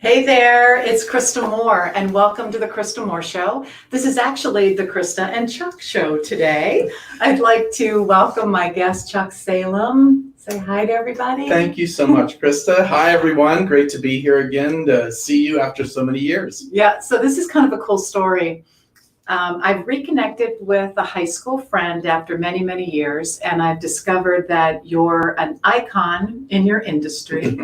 Hey there, it's Krista Moore, and welcome to the Krista Moore Show. This is actually the Krista and Chuck Show today. I'd like to welcome my guest, Chuck Salem. Say hi to everybody. Thank you so much, Krista. Hi, everyone. Great to be here again to see you after so many years. Yeah, so this is kind of a cool story. I've reconnected with a high school friend after many, many years, and I've discovered that you're an icon in your industry.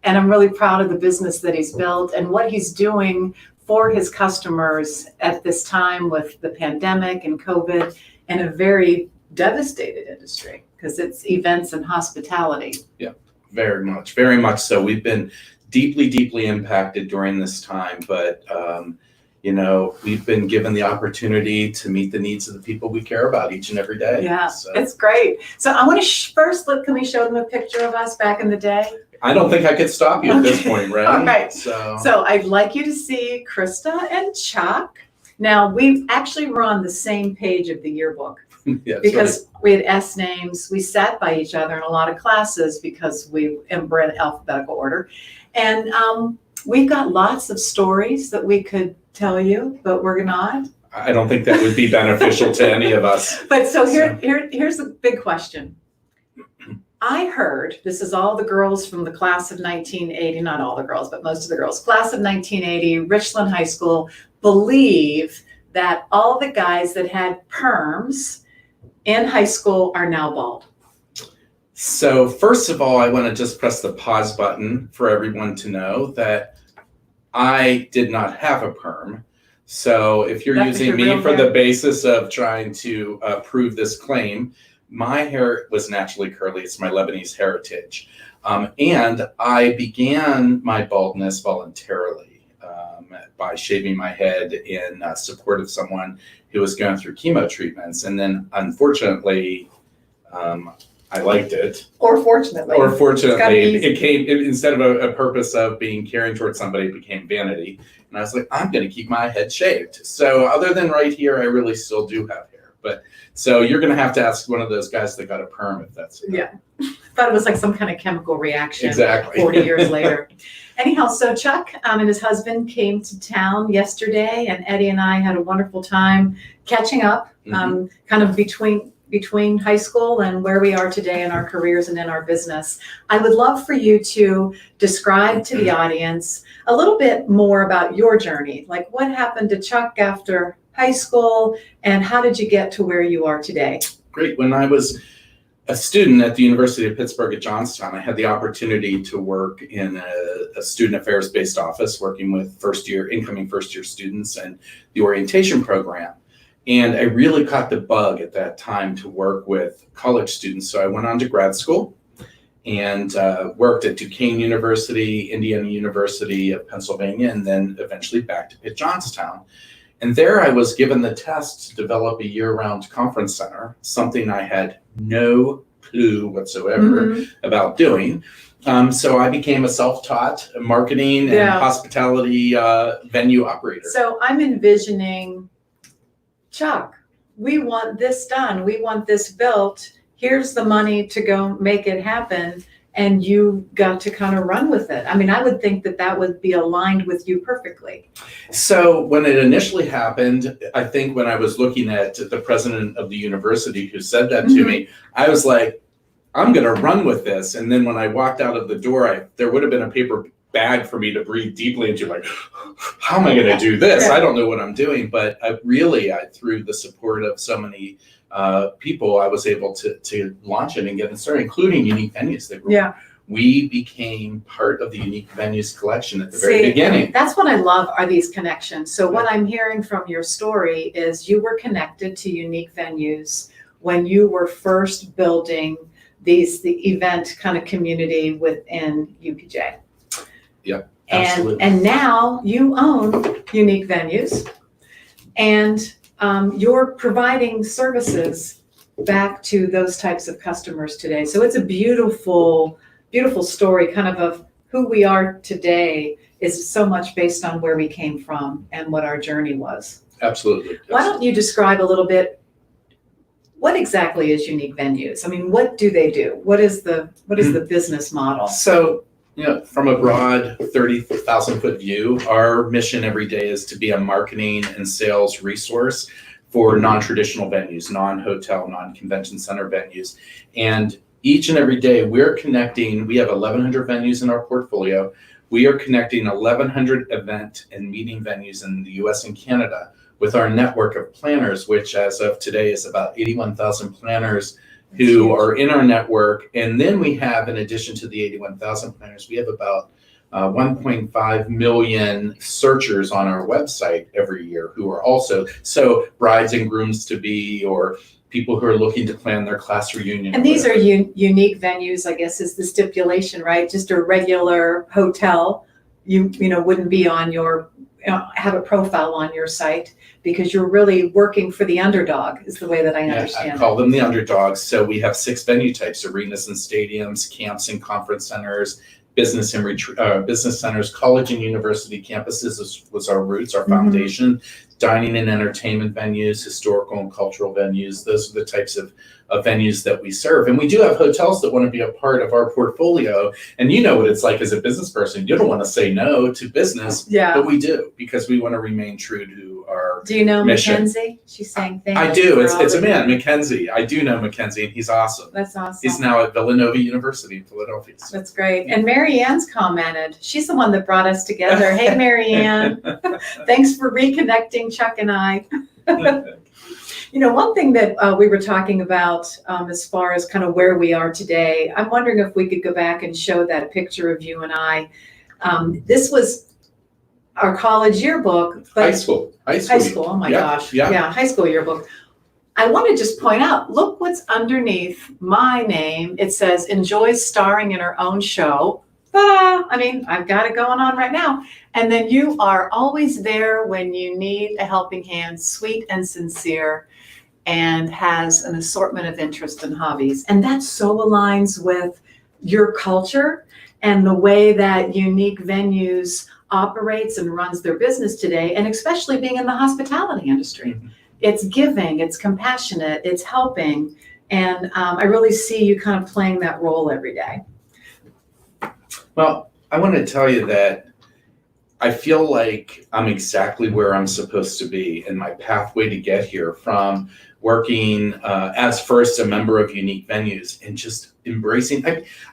And I'm really proud of the business that he's built and what he's doing for his customers at this time with the pandemic and COVID and a very devastated industry because it's events and hospitality. Yeah, very much so. We've been deeply impacted during this time, but we've been given the opportunity to meet the needs of the people we care about each and every day. Yeah, so. It's great. So I want to first can we show them a picture of us back in the day? I don't think I could stop you at this point, right? All right. So I'd like you to see Krista and Chuck. Now, we actually were on the same page of the yearbook because we had S names. We sat by each other in a lot of classes because we're in alphabetical order. And we've got lots of stories that we could tell you, but we're not. I don't think that would be beneficial to any of us. But here's the big question. I heard, this is all the girls from the class of 1980, not all the girls, but most of the girls, class of 1980, Richland High School, believe that all the guys that had perms in high school are now bald. So first of all, I want to just press the pause button for everyone to know that I did not have a perm. So if you're using me for the basis of trying to prove this claim, my hair was naturally curly. It's my Lebanese heritage. And I began my baldness voluntarily by shaving my head in support of someone who was going through chemo treatments. And then unfortunately, I liked it. Or fortunately, it came, instead of a purpose of being caring towards somebody, it became vanity. And I was like, I'm going to keep my head shaved. So other than right here, I really still do have hair. But so you're going to have to ask one of those guys that got a perm if that's it. Yeah. Thought it was like some kind of chemical reaction. Exactly. 40 years later. Anyhow, so Chuck and his husband came to town yesterday, and Eddie and I had a wonderful time catching up, kind of between high school and where we are today in our careers and in our business. I would love for you to describe to the audience a little bit more about your journey. Like what happened to Chuck after high school and how did you get to where you are today? Great. When I was a student at the University of Pittsburgh at Johnstown, I had the opportunity to work in a student affairs based office working with incoming first year students and the orientation program. And I really caught the bug at that time to work with college students. So I went on to grad school and worked at Duquesne University, Indiana University of Pennsylvania, and then eventually back to Pitt Johnstown. And there I was given the task to develop a year-round conference center, something I had no clue whatsoever about doing. So I became a self-taught marketing and hospitality venue operator. So I'm envisioning, Chuck, we want this done. We want this built. Here's the money to go make it happen. And you got to kind of run with it. I mean, I would think that would be aligned with you perfectly. So when it initially happened, I think when I was looking at the president of the university who said that to me, I was like, I'm going to run with this. And then when I walked out of the door, there would have been a paper bag for me to breathe deeply into, like, how am I going to do this? I don't know what I'm doing. But through the support of so many people, I was able to launch it and get it started, including Unique Venues. We became part of the Unique Venues collection at the very beginning. That's what I love, are these connections. So what I'm hearing from your story is you were connected to Unique Venues when you were first building the event kind of community within UPJ. Yep, absolutely. And now you own Unique Venues, and you're providing services back to those types of customers today. So it's a beautiful story kind of who we are today is so much based on where we came from and what our journey was. Absolutely. Why don't you describe a little bit, what exactly is Unique Venues? I mean, what do they do? What is the business model? So From a broad 30,000 foot view, our mission every day is to be a marketing and sales resource for non-traditional venues, non-hotel, non-convention center venues. And each and every day we're connecting, we have 1,100 venues in our portfolio. We are connecting 1,100 event and meeting venues in the US and Canada with our network of planners, which as of today is about 81,000 planners who are in our network. And then we have, in addition to the 81,000 planners, we have about 1.5 million searchers on our website every year who are also, so brides and grooms to be, or people who are looking to plan their class reunion. And these are unique venues, I guess, is the stipulation, right? Just a regular hotel, you wouldn't be on your, have a profile on your site, because you're really working for the underdog, is the way that I understand I call them the underdogs. So we have 6 venue types: arenas and stadiums, camps and conference centers, business and business centers, college and university campuses was our roots, our foundation, dining and entertainment venues, historical and cultural venues. Those are the types of venues that we serve. And we do have hotels that want to be a part of our portfolio. And you know what it's like as a business person. You don't want to say no to business, but we do, because we want to remain true to our Do you know mission. Mackenzie? She's saying thank you. I do. for It's all a that man, you- Mackenzie. I do know Mackenzie, and he's awesome. That's awesome. He's now at Villanova University in Philadelphia. That's great. And Mary Ann's commented. She's the one that brought us together. Hey, Mary Ann. Thanks for reconnecting Chuck and I. One thing that we were talking about as far as kind of where we are today, I'm wondering if we could go back and show that picture of you and I. This was our college yearbook. But High school. High school. Oh my gosh. Yeah, high school yearbook. I want to just point out, look what's underneath my name. It says, enjoys starring in her own show. Ta-da! I mean, I've got it going on right now. And then you are always there when you need a helping hand, sweet and sincere, and has an assortment of interests and hobbies. And that so aligns with your culture and the way that Unique Venues operates and runs their business today, and especially being in the hospitality industry. It's giving, it's compassionate, it's helping. And I really see you kind of playing that role every day. Well, I want to tell you that I feel like I'm exactly where I'm supposed to be in my pathway to get here, from working as first a member of Unique Venues and just embracing.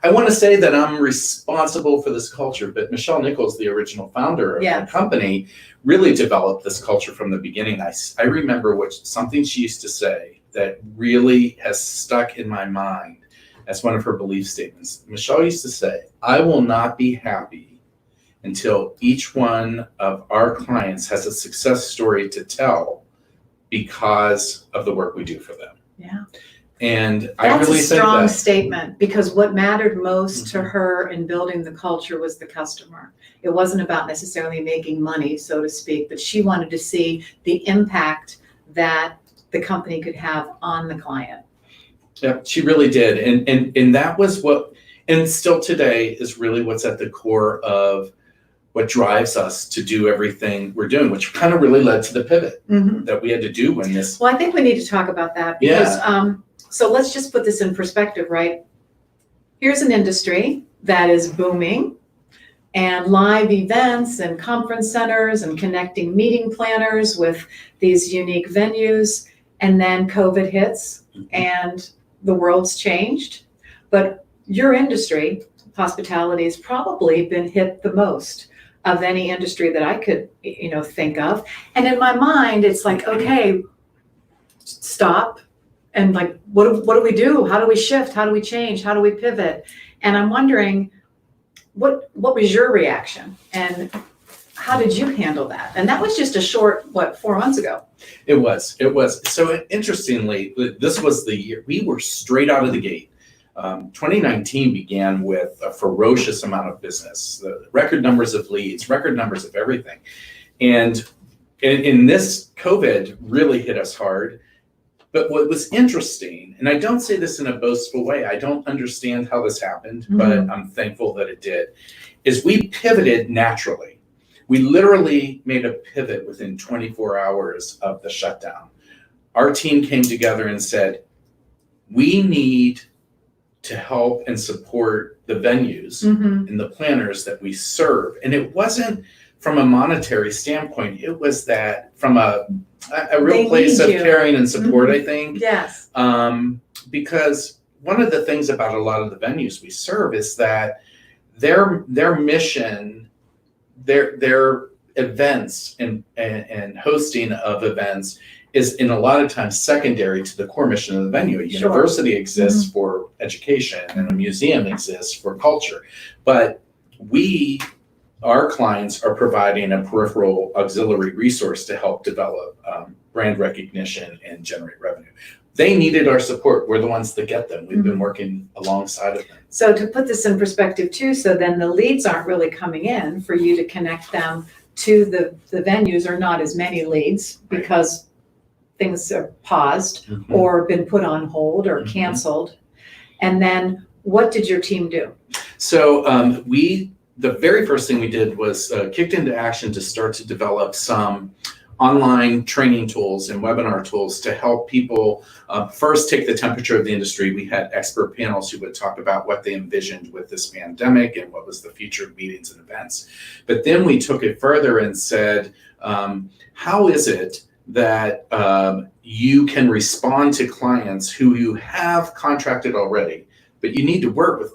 I want to say that I'm responsible for this culture, but Michelle Nichols, the original founder of the company, really developed this culture from the beginning. I remember something she used to say that really has stuck in my mind as one of her belief statements. Michelle used to say, I will not be happy until each one of our clients has a success story to tell because of the work we do for them. Yeah. And I really think that's a strong that statement, because what mattered most to her in building the culture was the customer. It wasn't about necessarily making money, so to speak, but she wanted to see the impact that the company could have on the client. Yeah, she really did. And that was what, and still today is really what's at the core of what drives us to do everything we're doing, which kind of really led to the pivot that we had to do when this. Well, I think we need to talk about that, because so let's just put this in perspective, right? Here's an industry that is booming, and live events and conference centers and connecting meeting planners with these unique venues. And then COVID hits and the world's changed. But your industry, hospitality, has probably been hit the most of any industry that I could, think of. And in my mind, it's like, okay, stop. And like, what do we do? How do we shift? How do we change? How do we pivot? And I'm wondering, what was your reaction? And how did you handle that? And that was just a short, 4 months ago? It was. So interestingly, this was the year we were straight out of the gate. 2019 began with a ferocious amount of business, the record numbers of leads, record numbers of everything. And in this, COVID really hit us hard. But what was interesting, and I don't say this in a boastful way, I don't understand how this happened, but I'm thankful that it did, is we pivoted naturally. We literally made a pivot within 24 hours of the shutdown. Our team came together and said, we need to help and support the venues Mhm. and the planners that we serve. And it wasn't from a monetary standpoint, it was that from a real They place need of you. caring and support, Mhm. I think. Yes. Because one of the things about a lot of the venues we serve is that their mission, their events and hosting of events is in a lot of times secondary to the core mission of the venue. A Sure. university exists for education and a museum exists for culture. But our clients are providing a peripheral auxiliary resource to help develop brand recognition and generate revenue. They needed our support. We're the ones that get them. We've been working alongside of them. So to put this in perspective too, so then the leads aren't really coming in for you to connect them to the venues, or not as many leads because things are paused or been put on hold or canceled. And then what did your team do? So the very first thing we did was kicked into action to start to develop some online training tools and webinar tools to help people first take the temperature of the industry. We had expert panels who would talk about what they envisioned with this pandemic and what was the future of meetings and events. But then we took it further and said, how is it that you can respond to clients who you have contracted already, but you need to work with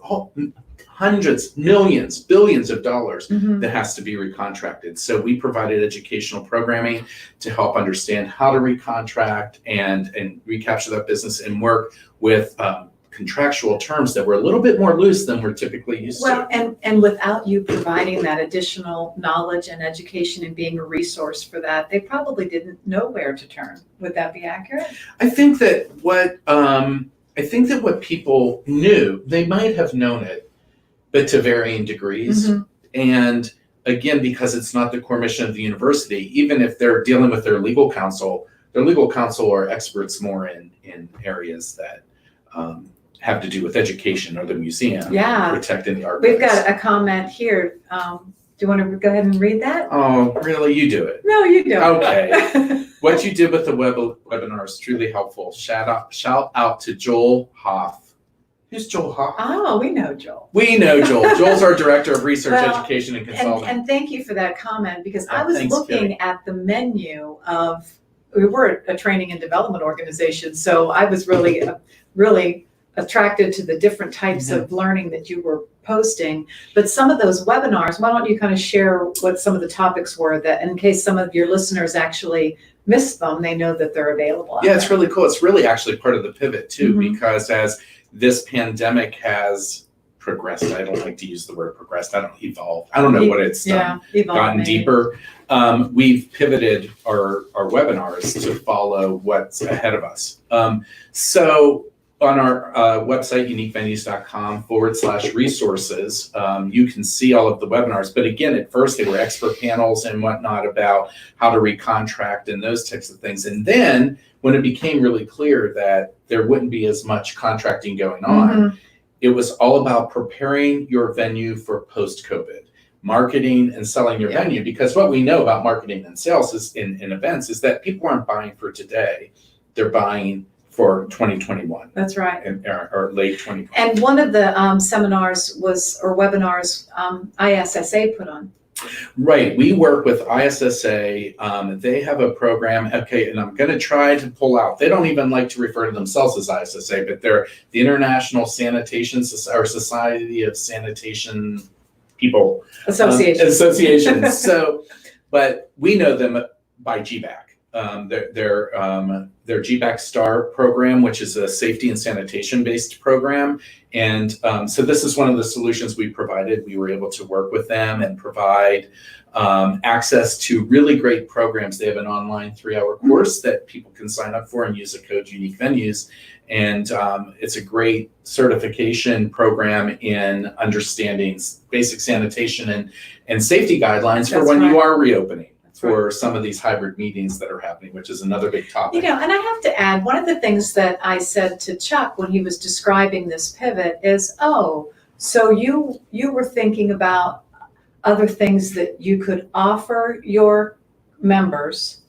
hundreds, millions, billions of dollars that has to be recontracted. So we provided educational programming to help understand how to recontract and recapture that business and work with contractual terms that were a little bit more loose than we're typically used to. Well, and without you providing that additional knowledge and education and being a resource for that, they probably didn't know where to turn. Would that be accurate? I think that what people knew, they might have known it, but to varying degrees. And again, because it's not the core mission of the university, even if they're dealing with their legal counsel are experts more in areas that have to do with education or the museum, protecting the archives. We've got a comment here. Do you want to go ahead and read that? Oh, really? You do it. No, you don't. Okay. What you did with the webinar is truly helpful. Shout out to Joel Hoff. Who's Joel Hoff? Oh, we know Joel. We know Joel. Joel's our Director of Research, Well, Education, and Consulting. And thank you for that comment, because Yeah, I was thanks, looking Kelly. at the menu of, we were a training and development organization, so I was really attracted to the different types of learning that you were posting. But some of those webinars, why don't you kind of share what some of the topics were, that in case some of your listeners actually missed them, they know that they're available out Yeah, it's there. really cool. It's really actually part of the pivot too, because as this pandemic has progressed, I don't like to use the word progressed, evolved. I don't know what it's done. Evolved, Gotten maybe. deeper. We've pivoted our webinars to follow what's ahead of us. So on our website, uniquevenues.com/resources, you can see all of the webinars. But again, at first they were expert panels and whatnot about how to recontract and those types of things. And then when it became really clear that there wouldn't be as much contracting going on, it was all about preparing your venue for post-COVID, marketing and selling your venue. Because what we know about marketing and sales is in events is that people aren't buying for today, they're buying for 2021. That's right. Or late 2020. And one of the seminars or webinars ISSA put on. Right, we work with ISSA. They have a program, okay, and I'm gonna try to pull out, they don't even like to refer to themselves as ISSA, but they're the International Sanitation or Society of Sanitation People. Association. So, but we know them by GBAC. Their GBAC STAR program, which is a safety and sanitation based program. And so this is one of the solutions we provided. We were able to work with them and provide access to really great programs. They have an online 3-hour course that people can sign up for and use the code Unique Venues. And it's a great certification program in understanding basic sanitation and safety guidelines for when you are reopening. For some of these hybrid meetings that are happening, which is another big topic. You know, and I have to add, one of the things that I said to Chuck when he was describing this pivot is, oh, so you were thinking about other things that you could offer your members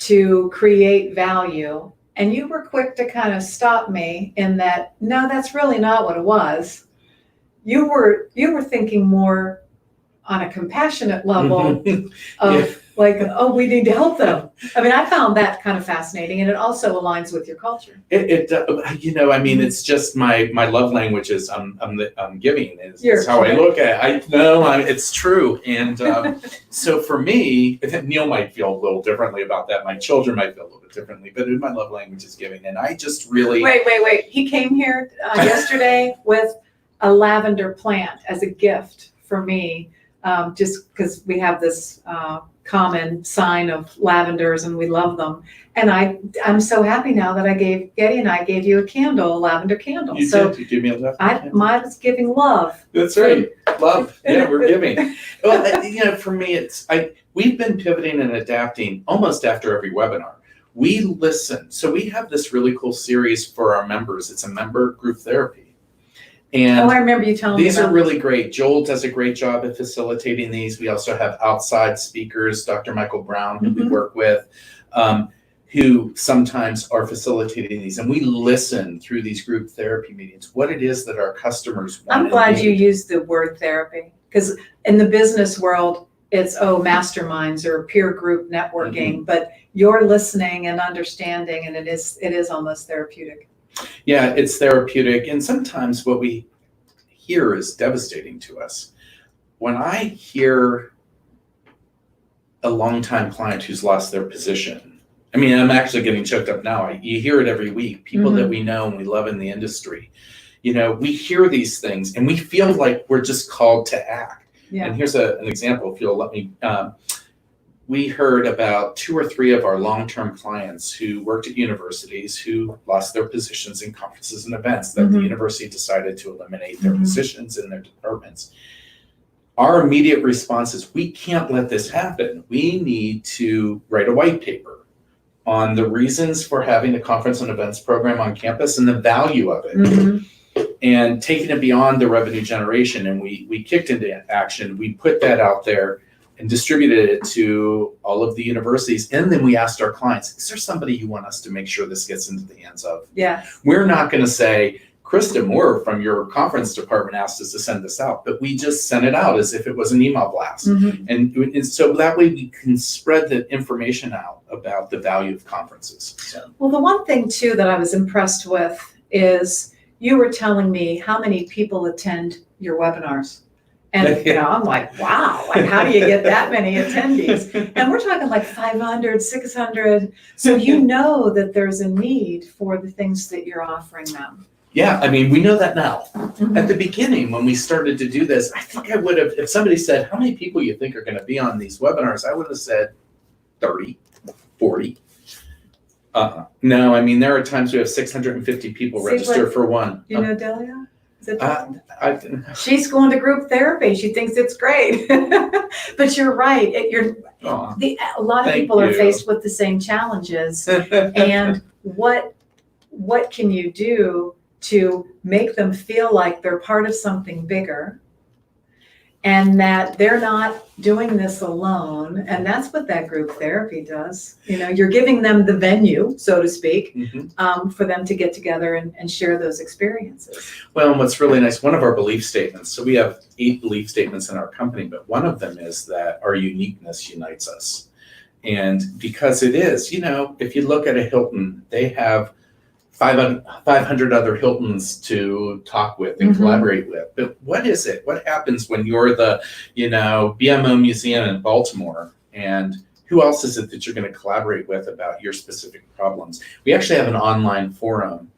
to create value And you were quick to kind of stop me in that, no, that's really not what it was. You were thinking more on a compassionate level of like, oh, we need to help them. I mean, I found that kind of fascinating, and it also aligns with your culture. I mean, it's just my love language is I'm giving is how I look at it. It's true. And so for me, Neil might feel a little differently about that. My children might feel a little bit differently, but my love language is giving. And I just really. Wait. He came here yesterday with a lavender plant as a gift for me, just because we have this common sign of lavenders and we love them. And I'm so happy now that Getty and I gave you a candle, a lavender candle. You did. You gave me a lavender candle. Mine was giving love. That's right. Love. Yeah, we're giving. Well, for me, we've been pivoting and adapting almost after every webinar. We listen. So we have this really cool series for our members. It's a member group therapy. And I remember you telling me these are really great. Joel does a great job at facilitating these. We also have outside speakers, Dr. Michael Brown, who we work with, who sometimes are facilitating these. And we listen through these group therapy meetings, what it is that our customers want. I'm glad you used the word therapy, because in the business world, it's, masterminds or peer group networking, but you're listening and understanding, and it is almost therapeutic. Yeah, it's therapeutic. And sometimes what we hear is devastating to us. When I hear a longtime client who's lost their position, I mean, I'm actually getting choked up now. You hear it every week. People that we know and we love in the industry, we hear these things and we feel like we're just called to act. Yeah. And here's an example, if you'll let me. We heard about 2 or 3 of our long-term clients who worked at universities who lost their positions in conferences and events that the university decided to eliminate their positions in their departments. Our immediate response is, we can't let this happen. We need to write a white paper on the reasons for having a conference and events program on campus and the value of it. And taking it beyond the revenue generation. And we kicked into action. We put that out there and distributed it to all of the universities. And then we asked our clients, is there somebody you want us to make sure this gets into the hands of? Yeah. We're not going to say, Krista Moore from your conference department asked us to send this out, but we just sent it out as if it was an email blast. And so that way we can spread the information out about the value of conferences. So. Well, the one thing too that I was impressed with is you were telling me how many people attend your webinars. And I'm like, wow, like how do you get that many attendees? And we're talking like 500, 600. So you know that there's a need for the things that you're offering them. Yeah, I mean, we know that now. At the beginning, when we started to do this, I think I would have, if somebody said, how many people you think are going to be on these webinars? I would have said 30, 40. No, I mean, there are times we have 650 people register for one. You know Delia? Is it Delia? She's going to group therapy. She thinks it's great. But you're right. A lot of people are faced with the same challenges. And what can you do to make them feel like they're part of something bigger and that they're not doing this alone? And that's what that group therapy does. You're giving them the venue, so to speak, for them to get together and share those experiences. Well, and what's really nice, one of our belief statements, so we have 8 belief statements in our company, but one of them is that our uniqueness unites us. And because it is, if you look at a Hilton, they have 500 other Hiltons to talk with and collaborate with. But what is it? What happens when you're the, BMO Museum in Baltimore, and who else is it that you're going to collaborate with about your specific problems? We actually have an online forum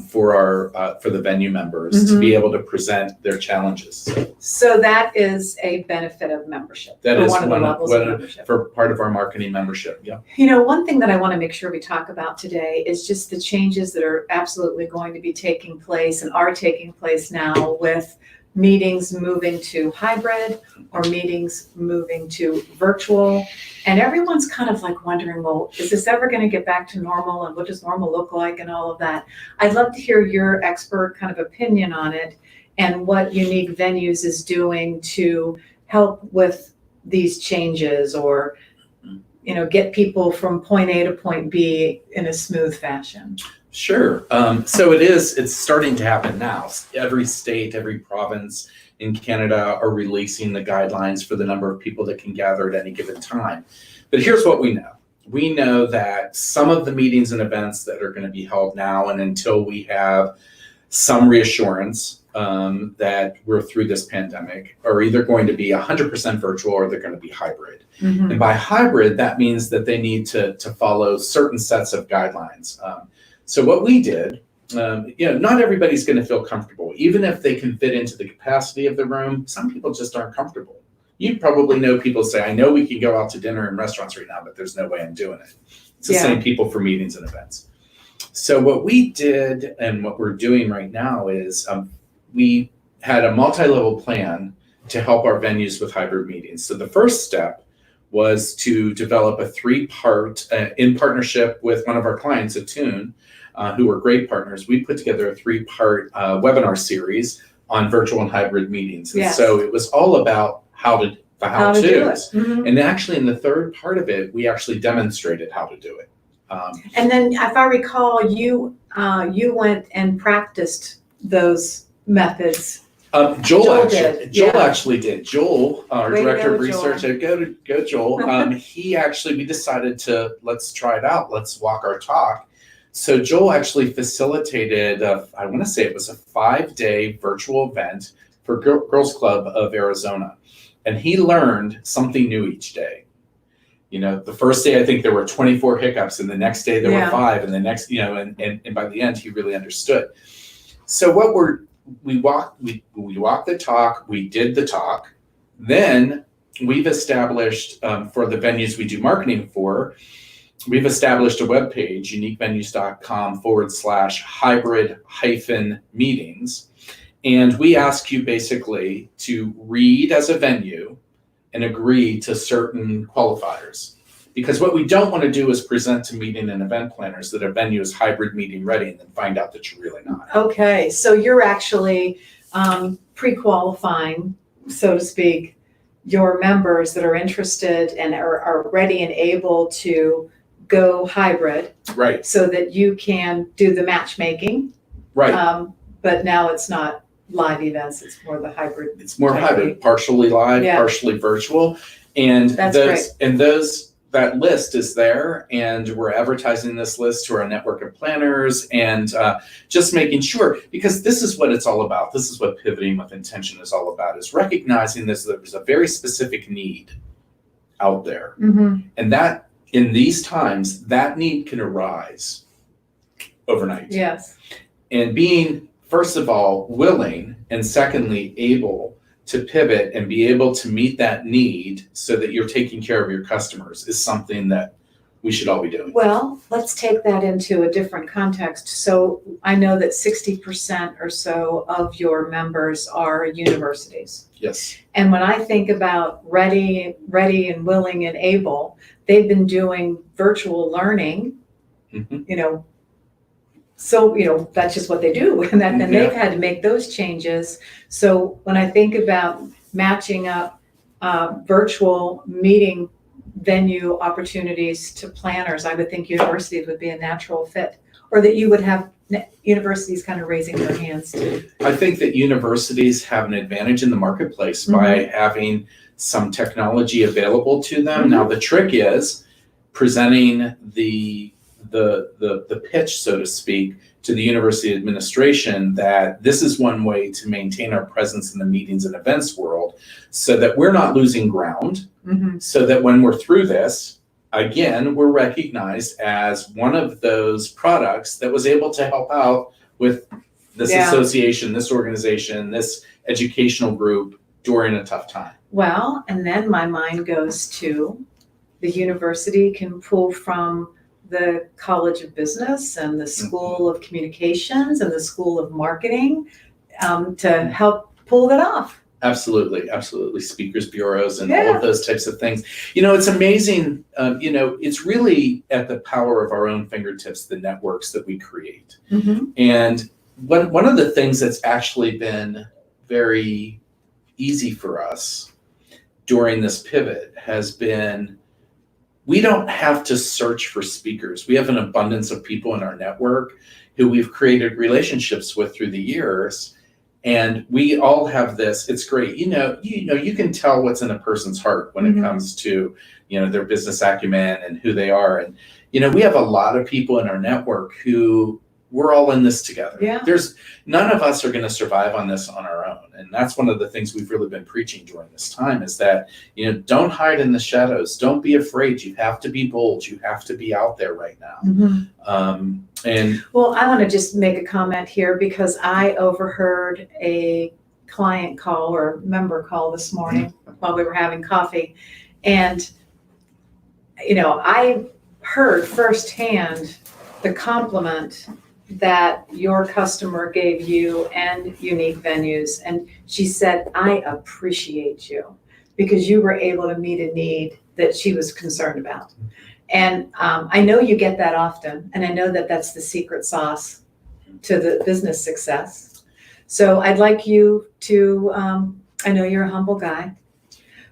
for the venue members to be able to present their challenges. So that is a benefit of membership. That is one of the levels of membership. For part of our marketing membership. Yeah. One thing that I want to make sure we talk about today is just the changes that are absolutely going to be taking place and are taking place now with meetings moving to hybrid or meetings moving to virtual. And everyone's kind of like wondering, well, is this ever going to get back to normal? And what does normal look like and all of that? I'd love to hear your expert kind of opinion on it and what Unique Venues is doing to help with these changes or, get people from point A to point B in a smooth fashion? Sure. So it's starting to happen now. Every state, every province in Canada are releasing the guidelines for the number of people that can gather at any given time. But here's what we know. We know that some of the meetings and events that are going to be held now and until we have some reassurance that we're through this pandemic are either going to be 100% virtual or they're going to be hybrid. Mm-hmm. And by hybrid, that means that they need to follow certain sets of guidelines. So what we did, not everybody's going to feel comfortable. Even if they can fit into the capacity of the room, some people just aren't comfortable. You probably know people say, I know we can go out to dinner in restaurants right now, but there's no way I'm doing it. It's the same people for meetings and events. So what we did and what we're doing right now is we had a multi-level plan to help our venues with hybrid meetings. So the first step was to develop a 3-part, in partnership with one of our clients, Attune, who are great partners. We put together a 3-part webinar series on virtual and hybrid meetings. And so it was all about how to do it. Mm-hmm. And actually in the third part of it, we actually demonstrated how to do it. And then if I recall, you went and practiced those methods. Joel actually did. Joel, our director of research, go Joel. We decided let's try it out. Let's walk our talk. So Joel actually facilitated, I want to say it was a 5-day virtual event for Girls Club of Arizona. And he learned something new each day. The first day, I think there were 24 hiccups, and the next day there were 5, and the next, and by the end he really understood. So we walked the talk, we did the talk. Then we've established, for the venues we do marketing for, we've established a webpage, uniquevenues.com/hybrid-meetings. And we ask you basically to read as a venue and agree to certain qualifiers. Because what we don't want to do is present to meeting and event planners that a venue is hybrid meeting ready and then find out that you're really not. Okay, so you're actually pre-qualifying, so to speak, your members that are interested and are ready and able to go hybrid. Right. So that you can do the matchmaking. Right. But now it's not live events, it's more the hybrid. It's more hybrid, partially live, partially virtual. And that list is there, and we're advertising this list to our network of planners and just making sure, because this is what it's all about. This is what pivoting with intention is all about, is recognizing that there's a very specific need out there. Mm-hmm. And that in these times, that need can arise overnight. Yes. And being, first of all, willing, and secondly, able to pivot and be able to meet that need so that you're taking care of your customers is something that we should all be doing. Well, let's take that into a different context. So I know that 60% or so of your members are universities. Yes. And when I think about ready and willing and able, they've been doing virtual learning, mm-hmm. So, that's just what they do. And they've had to make those changes. So when I think about matching up virtual meeting venue opportunities to planners, I would think universities would be a natural fit, or that you would have universities kind of raising their hands too. I think that universities have an advantage in the marketplace mm-hmm. by having some technology available to them. Mm-hmm. Now, the trick is presenting the pitch, so to speak, to the university administration that this is one way to maintain our presence in the meetings and events world so that we're not losing ground, mm-hmm. so that when we're through this, again, we're recognized as one of those products that was able to help out with this association, this organization, this educational group during a tough time. Well, and then my mind goes to the university can pull from the College of Business and the School of Communications and the School of Marketing to help pull that off. Absolutely. Speakers bureaus and all of those types of things. It's amazing. It's really at the power of our own fingertips, the networks that we create. Mm-hmm. And one of the things that's actually been very easy for us during this pivot has been we don't have to search for speakers. We have an abundance of people in our network who we've created relationships with through the years. And we all have this, it's great. You can tell what's in a person's heart when it comes to, their business acumen and who they are. And, we have a lot of people in our network who we're all in this together. Yeah. None of us are going to survive on this on our own. And that's one of the things we've really been preaching during this time is that, don't hide in the shadows. Don't be afraid. You have to be bold. You have to be out there right now. Well, I want to just make a comment here because I overheard a client call or member call this morning while we were having coffee. And, I heard firsthand the compliment that your customer gave you and Unique Venues. And she said, I appreciate you because you were able to meet a need that she was concerned about. And I know you get that often, and I know that that's the secret sauce to the business success. So I'd like you to, I know you're a humble guy,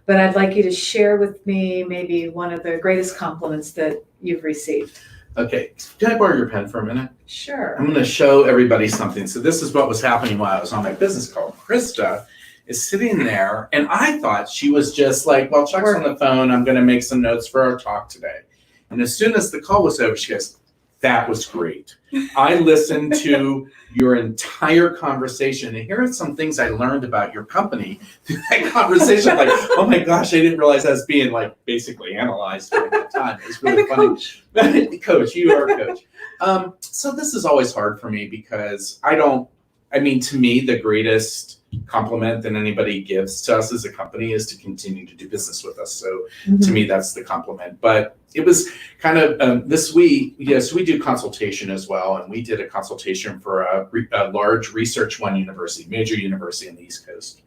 but I'd like you to share with me maybe one of the greatest compliments that you've received. Okay, can I borrow your pen for a minute? Sure. I'm going to show everybody something. So this is what was happening while I was on my business call. Krista is sitting there, and I thought she was just like, well, Chuck's on the phone. I'm going to make some notes for our talk today. And as soon as the call was over, she goes, that was great. I listened to your entire conversation, and here are some things I learned about your company through that conversation. Like, oh my gosh, I didn't realize I was being like basically analyzed during that time. It was really funny. Coach, you are a coach. So this is always hard for me because to me, the greatest compliment that anybody gives to us as a company is to continue to do business with us. So to me, that's the compliment. But it was kind of this week, yes, we do consultation as well. And we did a consultation for a large Research One university, major university on the East Coast.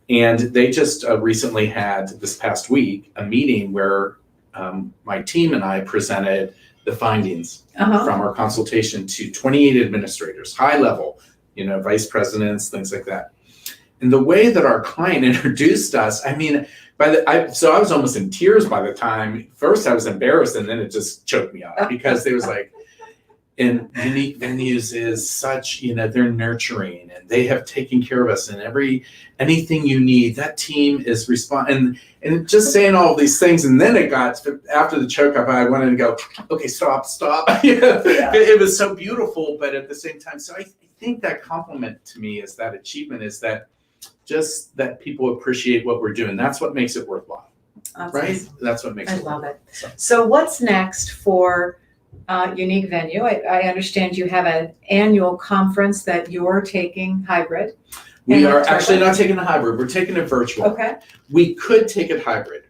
And they just recently had, this past week, a meeting where my team and I presented the findings from our consultation to 28 administrators, high level, vice presidents, things like that. And the way that our client introduced us, so I was almost in tears by the time. First I was embarrassed, and then it just choked me up because they was like, and Unique Venues is such, they're nurturing and they have taken care of us, and anything you need, that team is responding. And just saying all of these things, and then it got, after the choke up, I wanted to go, okay, stop. It was so beautiful, but at the same time, so I think that compliment to me is that achievement, is that just that people appreciate what we're doing. That's what makes it worthwhile, right? Awesome. That's what makes it worthwhile. I love it. So what's next for Unique Venue? I understand you have an annual conference that you're taking hybrid. We are actually not taking a hybrid. We're taking it virtual. Okay. We could take it hybrid.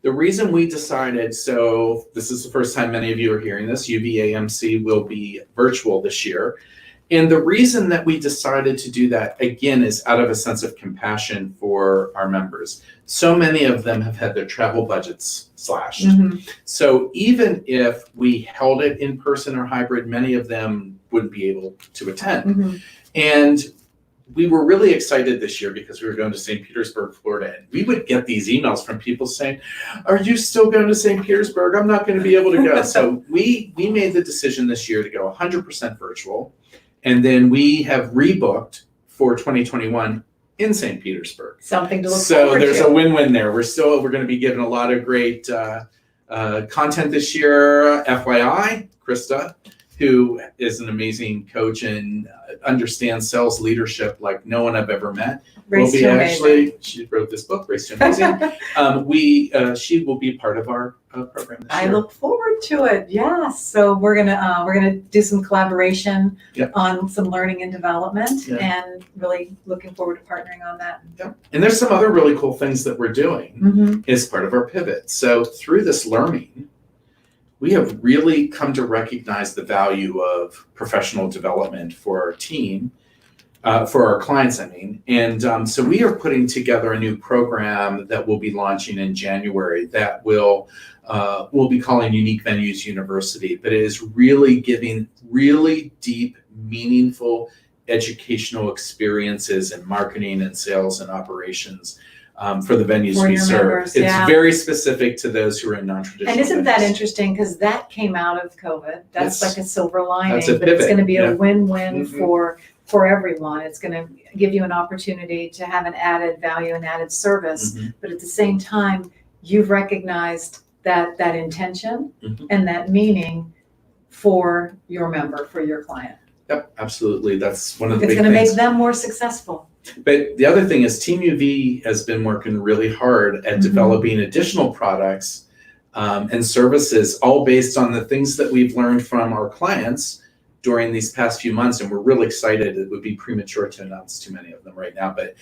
The reason we decided, so this is the first time many of you are hearing this, UVAMC will be virtual this year. And the reason that we decided to do that, again, is out of a sense of compassion for our members. So many of them have had their travel budgets slashed. So even if we held it in person or hybrid, many of them wouldn't be able to attend. And we were really excited this year because we were going to St. Petersburg, Florida. And we would get these emails from people saying, are you still going to St. Petersburg? I'm not going to be able to go. So we made the decision this year to go 100% virtual. And then we have rebooked for 2021 in St. Petersburg. Something to look forward to. So there's a win-win there. We're going to be given a lot of great content this year. FYI, Krista, who is an amazing coach and understands sales leadership like no one I've ever met, she wrote this book, Race to Amazing. She will be part of our program this year. I look forward to it. Yes. So we're gonna do some collaboration on some learning and development, and really looking forward to partnering on that. And there's some other really cool things that we're doing as part of our pivot. So through this learning, we have really come to recognize the value of professional development for our team, for our clients, And so we are putting together a new program that we'll be launching in January that we'll be calling Unique Venues University, but it is really giving really deep, meaningful educational experiences in marketing and sales and operations for the venues For we your serve. members, It's yeah. very specific to those who are in non-traditional And isn't that venues. interesting? Because that came out of COVID. That's Yes. like a silver lining, That's a but it's pivot, going to be yeah. a win-win Mhm. for everyone. It's going to give you an opportunity to have an added value and added service, Mhm. but at the same time, you've recognized that intention Mhm. and that meaning for your member, for your client. Yep, absolutely. That's one of the It's big going to make things. them more successful. But the other thing is Team UV has been working really hard at Mhm. developing additional products and services, all based on the things that we've learned from our clients during these past few months. And we're really excited. It would be premature to announce too many of them right now. But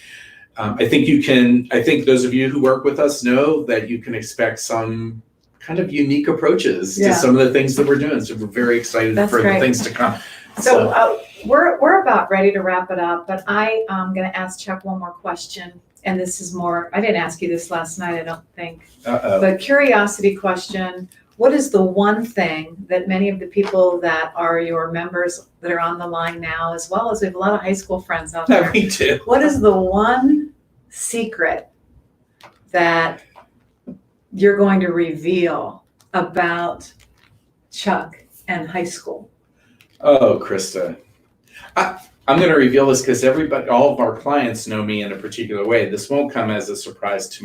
I think those of you who work with us know that you can expect some kind of unique approaches Yeah. to some of the things that we're doing. So we're very excited That's for great. the things to come. So we're about ready to wrap it up, but I am going to ask Chuck one more question. And this is more, I didn't ask you this last night, I don't think. But curiosity question, what is the one thing that many of the people that are your members that are on the line now, as well as we have a lot of high school friends out there. Me too. What is the one secret that you're going to reveal about Chuck and high school? Oh, Krista. I'm going to reveal this because all of our clients know me in a particular way. This won't come as a surprise to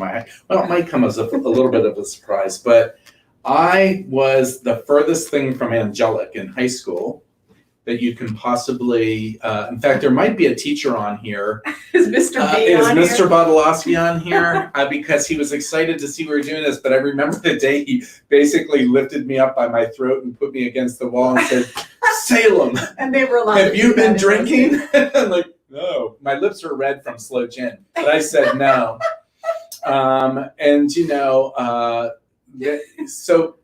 well, it might come as a little bit of a surprise, but I was the furthest thing from angelic in high school that you can possibly, in fact, there might be a teacher on here. Is Mr. B Is on Mr. here? Badalowski on here? Because he was excited to see we were doing this, but I remember the day he basically lifted me up by my throat and put me against the wall and said, Salem, And they were allowed have to you do been that in those days. drinking? I'm like, no. My lips were red from slow gin, but I said no. And so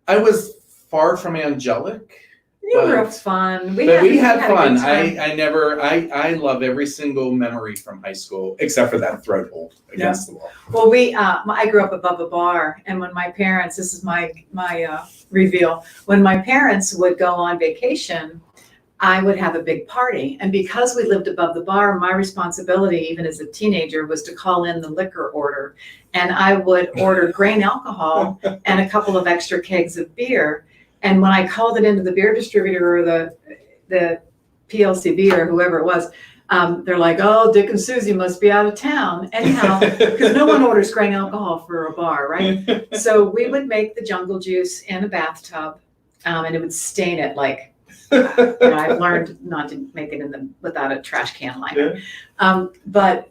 I was far from angelic. You were fun. We had a fun. good time. I love every single memory from high school, except for that throat hold against the wall. Well, I grew up above a bar, and when my parents, this is my reveal, when my parents would go on vacation, I would have a big party. And because we lived above the bar, my responsibility, even as a teenager, was to call in the liquor order. And I would order grain alcohol and a couple of extra kegs of beer. And when I called it into the beer distributor or the PLCB or whoever it was, they're like, oh, Dick and Susie must be out of town. Anyhow, because no one orders grain alcohol for a bar, right? So we would make the jungle juice in a bathtub, and it would stain it like, I've learned not to make it without a trash can liner. But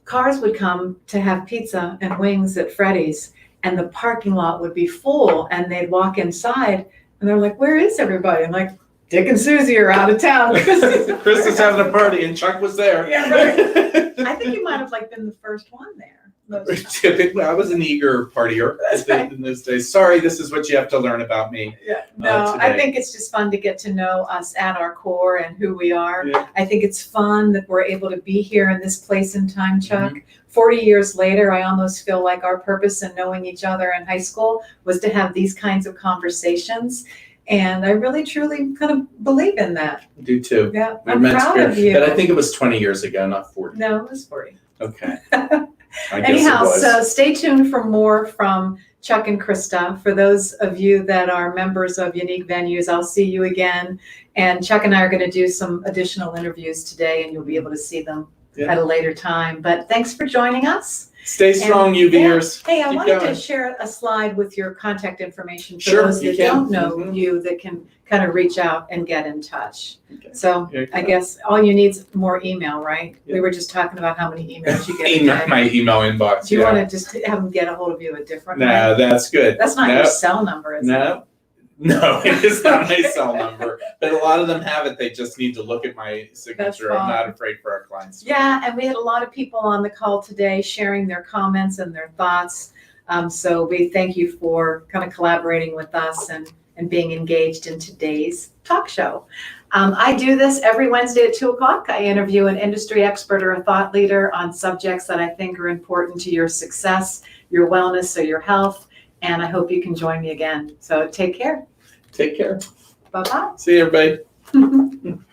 cars would come to have pizza and wings at Freddy's, and the parking lot would be full, and they'd walk inside, and they're like, where is everybody? I'm like, Dick and Susie are out of town. Krista's having a party, and Chuck was there. Yeah, right. I think you might have been the first one there. Typically, I was an eager partier in those days. Sorry, this is what you have to learn about me. Yeah, no, I think it's just fun to get to know us at our core and who we are. Yeah. I think it's fun that we're able to be here in this place and time, Chuck. 40 years later, I almost feel like our purpose in knowing each other in high school was to have these kinds of conversations. And I really, truly kind of believe in that. I do too. Yeah, I'm proud of you. But I think it was 20 years ago, not 40. No, it was 40. Okay. Anyhow, so stay tuned for more from Chuck and Krista. For those of you that are members of Unique Venues, I'll see you again. And Chuck and I are going to do some additional interviews today, and you'll be able to see them at a later time. But thanks for joining us. Stay strong, UVers. Hey, I Keep wanted going. to share a slide with your contact information for Sure, those you that can. don't know you, that can kind of reach out and get in touch. Okay. So Very I good. guess all you need is more email, right? Yeah. We were just talking about how many emails you get a day. My email inbox. Do you want to just have them get a hold of you a different way? No, that's good. That's not your cell number, is it? No, it is not my cell number. But a lot of them have it. They just need to look at my signature. I'm not afraid for our clients. Yeah, and we had a lot of people on the call today sharing their comments and their thoughts. So we thank you for kind of collaborating with us and being engaged in today's talk show. I do this every Wednesday at 2 o'clock. I interview an industry expert or a thought leader on subjects that I think are important to your success, your wellness, or your health. And I hope you can join me again. So take care. Take care. Bye-bye. See you, everybody.